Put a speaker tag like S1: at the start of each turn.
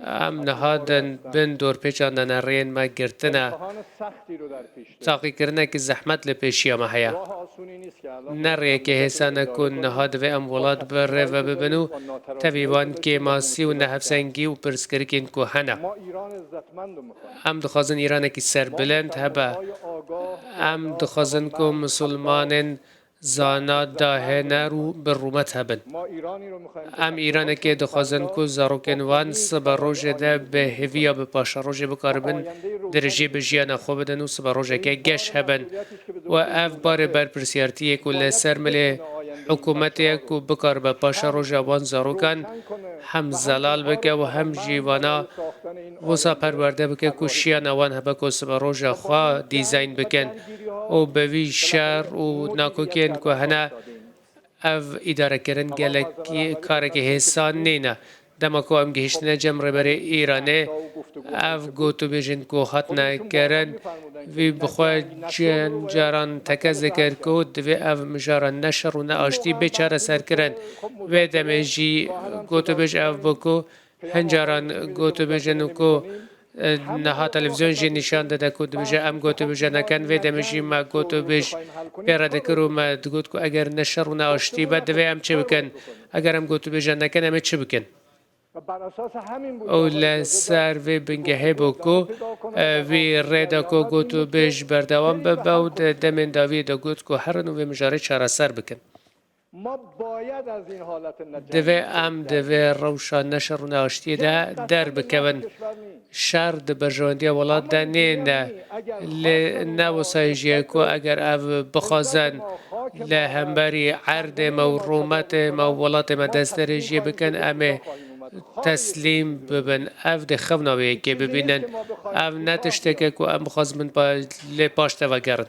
S1: ام نهادن بن دور پیچاندن رین ما گرتنه تاقی کرنه که زحمت لپیشی ما هیا نره که حسانه کن نهاد و ام ولاد بره و ببنو طبیبان که ماسی و نهفسنگی و پرسکری که انکو هنه ام دخوازن ایران که سر بلند هبه ام دخوازن که مسلمانن زانا داهنه رو بر رومت هبن ام ایران که دخوازن که زاروکن وان سبا روژ ده به هویا به پاشا روژ بکاربن درجه به جیان خوب بدن و سبا روژ که گش هبن و اف بار بر پرسیارتی که لسر ملی حکومت که بکار به پاشا روژ وان زاروکن هم زلال بکه و هم جیوانا وسا پرورده بکه که شیان وان هبه که سبا روژ خواه دیزاین بکن و به وی شهر و ناکوکین که هنه اف اداره کردن گلکی کاری که حسان نینه دما کو ام گهشتنه جمره بر ایرانه اف گوتو بیجن کو خط نکردن وی بخواه جاران تک ذکر کو دوی اف مجاران نشر و ناشتی بیچاره سر کردن و دمجی گوتو بیج اف بکو هنجاران گوتو بیجن کو نها تلویزیون جی نشان داده که دویجه ام گوتو بیجه نکن و دمجی ما گوتو بیج پیراده کرو ما دگوت که اگر نشر و ناشتی بد دوی ام چه بکن اگر ام گوتو بیجه نکن ام چه بکن او لسر و بنگه بکو وی ردا کو گوتو بیج بردوام ببود دمین داوی دا گوت که هر نوی مجاره چاره سر بکن دوی ام دوی روشان نشر و ناشتی ده در بکون شر ده برجواندی ولاد ده نه وسایجی که اگر اف بخوازن لهمبری عرد ما و رومت ما و ولات ما دسترجی بکن امه تسلیم ببن اف ده خوناوی که ببینن اف نتشته که ام بخواز من با لپاشته و گرن